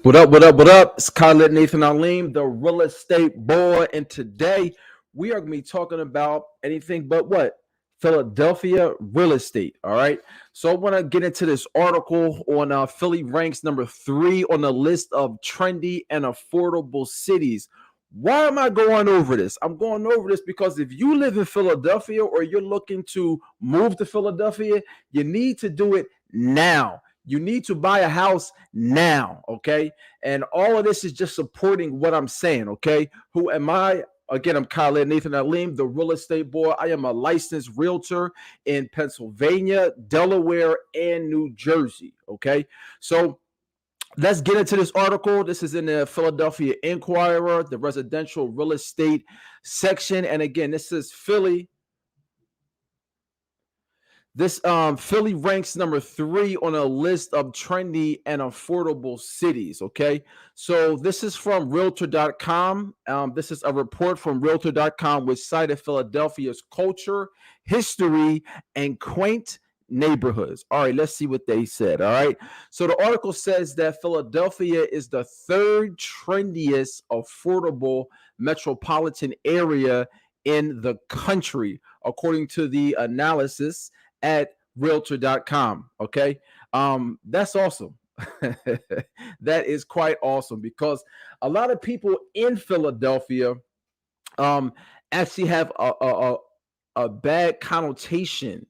What up, what up, what up? It's Khalid Nathan Alim, the real estate boy. And today we are going to be talking about anything but what? Philadelphia real estate. All right. So I want to get into this article on Philly ranks number 3 on the list of trendy and affordable cities. Why am I going over this? I'm going over this because if you live in Philadelphia or you're looking to move to Philadelphia, you need to do it now. You need to buy a house now, okay? And all of this is just supporting what I'm saying, okay? Who am I? Again, I'm Khalid Nathan Alim, the real estate boy. I am a licensed realtor in Pennsylvania, Delaware, and New Jersey, okay? So let's get into this article. This is in the Philadelphia Inquirer, the residential real estate section. And again, this is Philly. This Philly ranks number 3 on a list of trendy and affordable cities. Okay, so this is from Realtor.com. This is a report from Realtor.com, which cited Philadelphia's culture, history, and quaint neighborhoods. All right, let's see what they said. All right, so the article says that Philadelphia is the third trendiest affordable metropolitan area in the country, according to the analysis at realtor.com. Okay. That's awesome. That is quite awesome because a lot of people in Philadelphia um actually have a bad connotation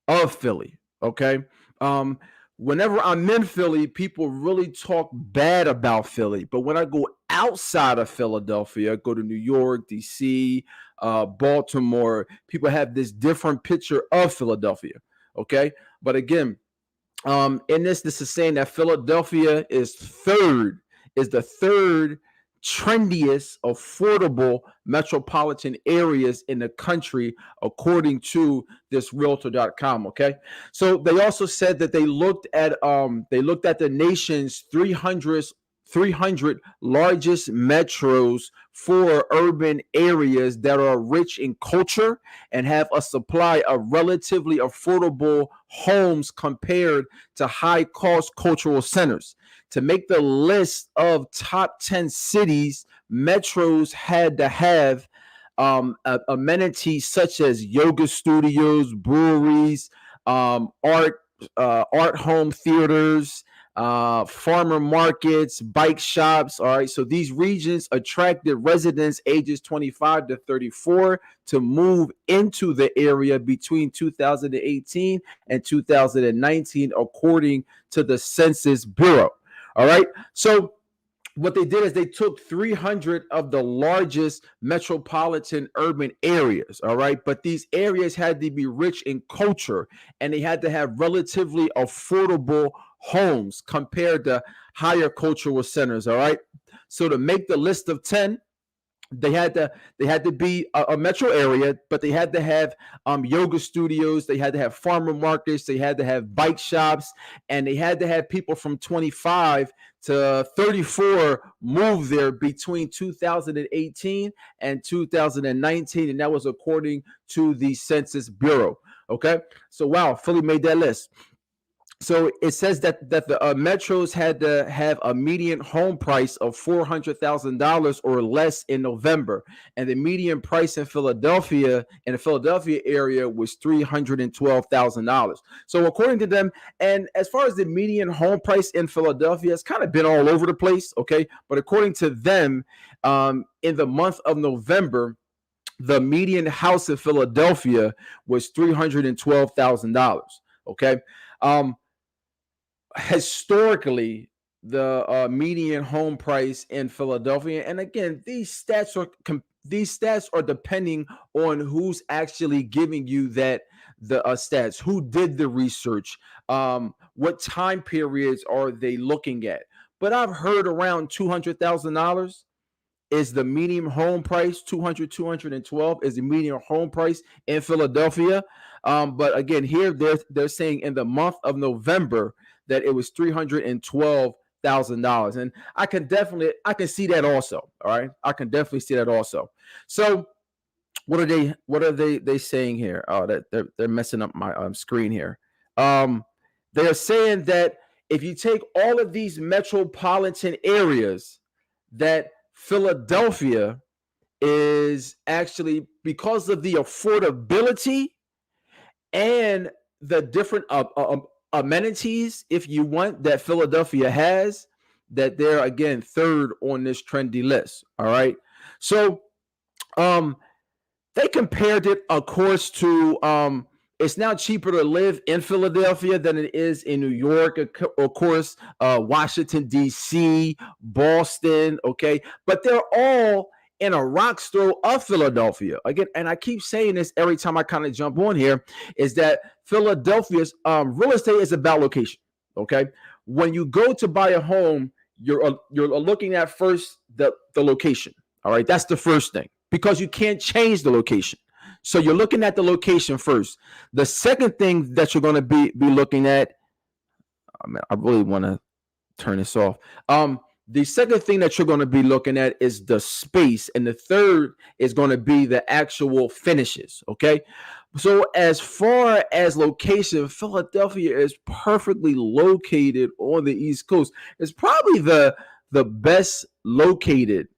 of Philly. Okay. Um, Whenever I'm in Philly, people really talk bad about Philly. But when I go outside of Philadelphia, go to New York, DC, Baltimore, people have this different picture of Philadelphia. Okay. But again, in this is saying that Philadelphia is the third trendiest affordable metropolitan areas in the country according to this realtor.com. Okay, so they also said that they looked at the nation's 300 largest metros for urban areas that are rich in culture and have a supply of relatively affordable homes compared to high cost cultural centers. To make the list of top 10 cities, metros had to have amenities such as yoga studios, breweries, art home theaters, farmer markets, bike shops. All right. So these regions attracted residents ages 25 to 34 to move into the area between 2018 and 2019, according to the Census Bureau. All right. So what they did is they took 300 of the largest metropolitan urban areas. All right. But these areas had to be rich in culture and they had to have relatively affordable homes compared to higher cultural centers. All right. So to make the list of 10, they had to be a metro area, but they had to have yoga studios, they had to have farmer markets, they had to have bike shops, and they had to have people from 25 to 34 move there between 2018 and 2019, and that was according to the Census Bureau. Okay, so wow, Philly made that list. So it says that the metros had to have a median home price of $400,000 or less in November, and the median price in the Philadelphia area was $312,000. So according to them, and as far as the median home price in Philadelphia, it's kind of been all over the place. Okay, but according to them, in the month of November, the median house in Philadelphia was $312,000. Okay. Um, Historically the median home price in Philadelphia, and again these stats are depending on who's actually giving you the stats, who did the research, what time periods are they looking at. But I've heard around $200,000 is the median home price. 212 is the median home price in Philadelphia. But again, here they're saying in the month of November that it was $312,000, and I can see that also. All right, I can definitely see that also. So what are they saying here? Oh, that they're messing up my screen here. They're saying that if you take all of these metropolitan areas, that Philadelphia is actually, because of the affordability and the different amenities, if you want, that Philadelphia has, that they're again third on this trendy list. All right. So um they compared it, of course, to it's now cheaper to live in Philadelphia than it is in New York, of course, Washington, D.C., Boston, okay? But they're all in a rock's throw of Philadelphia. Again, and I keep saying this every time I kind of jump on here, is that Philadelphia's real estate is about location, okay? When you go to buy a home, you're looking at first the location, all right? That's the first thing, because you can't change the location. So you're looking at the location first. The second thing that you're going to be looking at, I really want to turn this off. The second thing that you're going to be looking at is the space, and the third is going to be the actual finishes. Okay, so as far as location, Philadelphia is perfectly located on the East Coast. It's probably the best located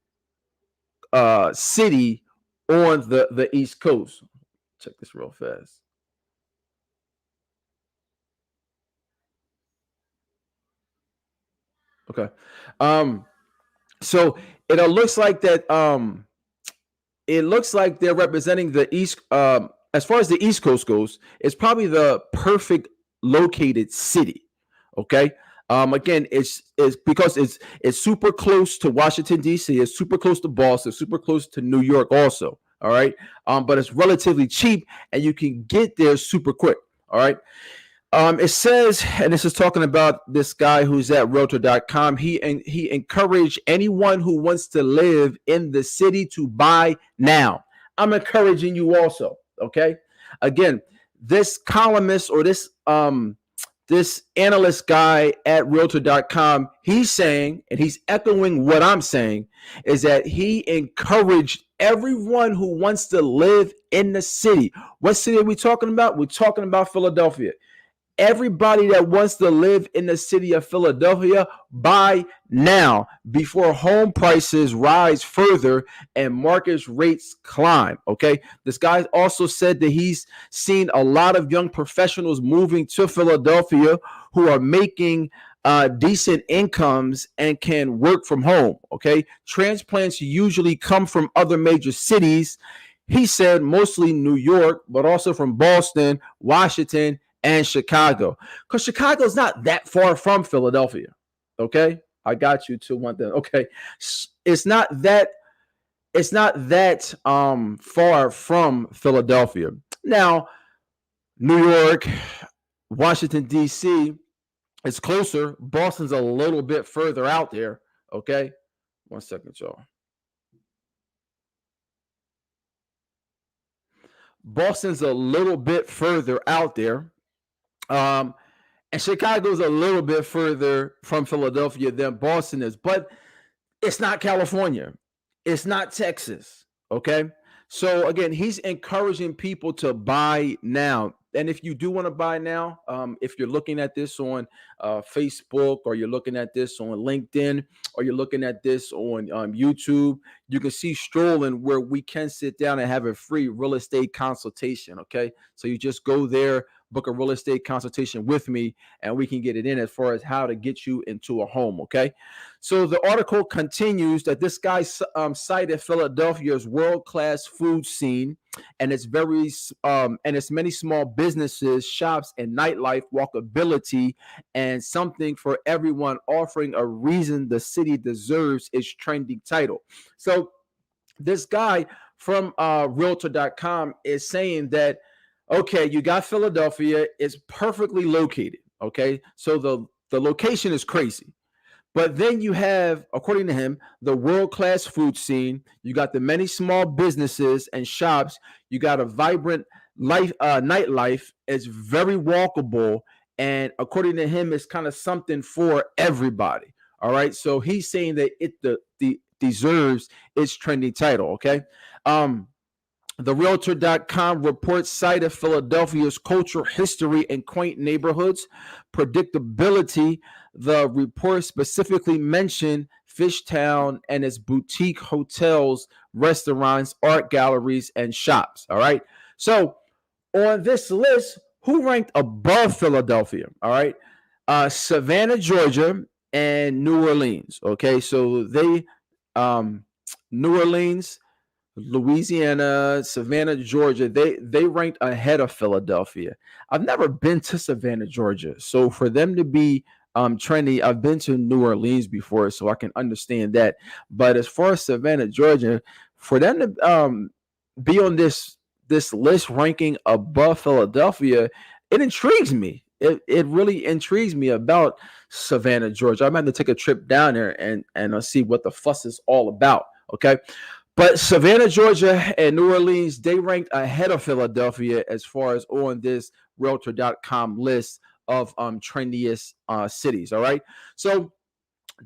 city on the East Coast. Check this real fast. Okay. So it looks like that it looks like they're representing the East as far as the East Coast goes, it's probably the perfect located city. Okay. Again, it's because it's super close to Washington, D.C., it's super close to Boston, super close to New York also. All right. But it's relatively cheap and you can get there super quick. All right. It says, and this is talking about this guy who's at realtor.com. He encouraged anyone who wants to live in the city to buy now. I'm encouraging you also. Okay. Again, this columnist or this analyst guy at realtor.com, he's saying, and he's echoing what I'm saying, is that he encouraged everyone who wants to live in the city. What city are we talking about? We're talking about Philadelphia. Everybody that wants to live in the city of Philadelphia, buy now before home prices rise further and market rates climb. Okay. This guy also said that he's seen a lot of young professionals moving to Philadelphia who are making decent incomes and can work from home. Okay. Transplants usually come from other major cities. He said mostly New York, but also from Boston, Washington, and Chicago, because Chicago is not that far from Philadelphia. Okay, I got you to one thing. Okay, it's not that far from Philadelphia. Now, New York, Washington D.C. is closer. Boston's a little bit further out there. Okay, 1 second, y'all. Boston's a little bit further out there. And Chicago's a little bit further from Philadelphia than Boston is, but it's not California. It's not Texas. Okay. So again, he's encouraging people to buy now. And if you do want to buy now, if you're looking at this on Facebook, or you're looking at this on LinkedIn, or you're looking at this on YouTube, you can see Strolling, where we can sit down and have a free real estate consultation. Okay. So you just go there, book a real estate consultation with me, and we can get it in as far as how to get you into a home. Okay. So the article continues that this guy cited Philadelphia's world-class food scene and its many small businesses, shops, and nightlife, walkability, and something for everyone, offering a reason the city deserves its trendy title. So this guy from realtor.com is saying that, okay, you got Philadelphia, it's perfectly located. Okay, so the location is crazy. But then you have, according to him, the world-class food scene. You got the many small businesses and shops. You got a vibrant nightlife. It's very walkable. And according to him, it's kind of something for everybody. All right. So he's saying that it deserves its trending title. Okay. The Realtor.com report cited Philadelphia's cultural history and quaint neighborhoods, predictability, the report specifically mentioned Fishtown and its boutique hotels, restaurants, art galleries, and shops. All right. So on this list, who ranked above Philadelphia? All right. Savannah, Georgia, and New Orleans. Okay. So um, New Orleans, Louisiana, Savannah, Georgia, they ranked ahead of Philadelphia. I've never been to Savannah, Georgia, so for them to be trendy, I've been to New Orleans before, so I can understand that. But as far as Savannah, Georgia, for them to be on this list ranking above Philadelphia, it intrigues me. It really intrigues me about Savannah, Georgia. I'm going to take a trip down there and see what the fuss is all about. Okay. But Savannah, Georgia, and New Orleans, they ranked ahead of Philadelphia as far as on this Realtor.com list of trendiest cities. All right. So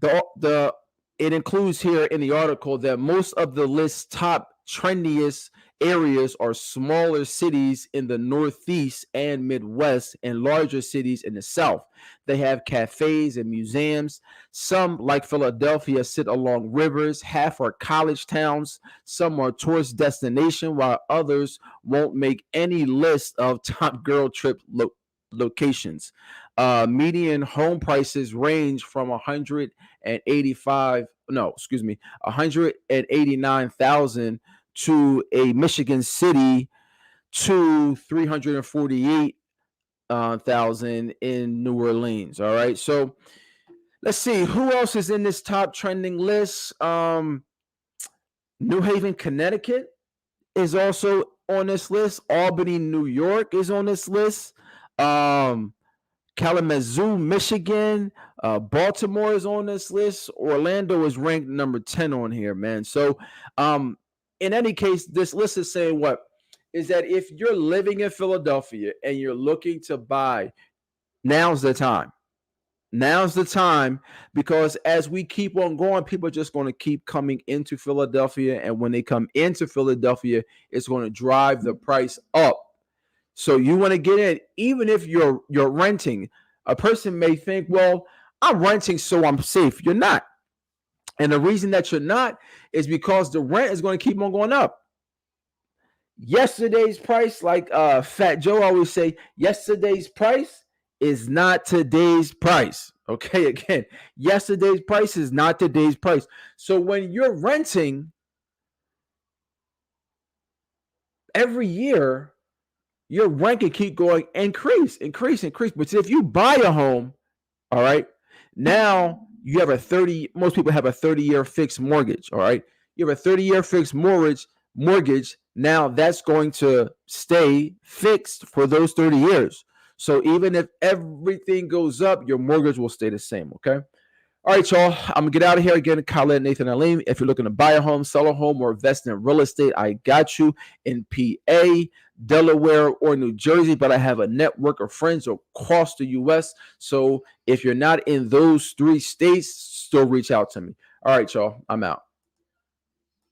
the it includes here in the article that most of the list's top trendiest areas are smaller cities in the Northeast and Midwest and larger cities in the South. They have cafes and museums. Some, like Philadelphia, sit along rivers. Half are college towns. Some are tourist destination, while others won't make any list of top girl trip locations. Median home prices range from 189,000 to a Michigan City to 348,000 in New Orleans. All right, so let's see who else is in this top trending list. New Haven, Connecticut is also on this list. Albany, New York is on this list. Kalamazoo, Michigan, Baltimore is on this list. Orlando is ranked number 10 on here, man. So, in any case, this list is saying what? Is that if you're living in Philadelphia and you're looking to buy, now's the time. Now's the time, because as we keep on going, people are just going to keep coming into Philadelphia. And when they come into Philadelphia, it's going to drive the price up. So you want to get in, even if you're renting. A person may think, well, I'm renting, so I'm safe. You're not. And the reason that you're not is because the rent is going to keep on going up. Yesterday's price, like Fat Joe always say, yesterday's price is not today's price. Okay, again, yesterday's price is not today's price. So when you're renting every year, your rent can keep going, increase. But if you buy a home, all right, now you have most people have a 30-year fixed mortgage. All right. You have a 30-year fixed mortgage. Now that's going to stay fixed for those 30 years. So even if everything goes up, your mortgage will stay the same. Okay. All right, y'all. I'm going to get out of here again. Khaled Nathan Aleem. If you're looking to buy a home, sell a home, or invest in real estate, I got you in PA, Delaware, or New Jersey. But I have a network of friends across the U.S. So if you're not in those 3 states, still reach out to me. All right, y'all. I'm out.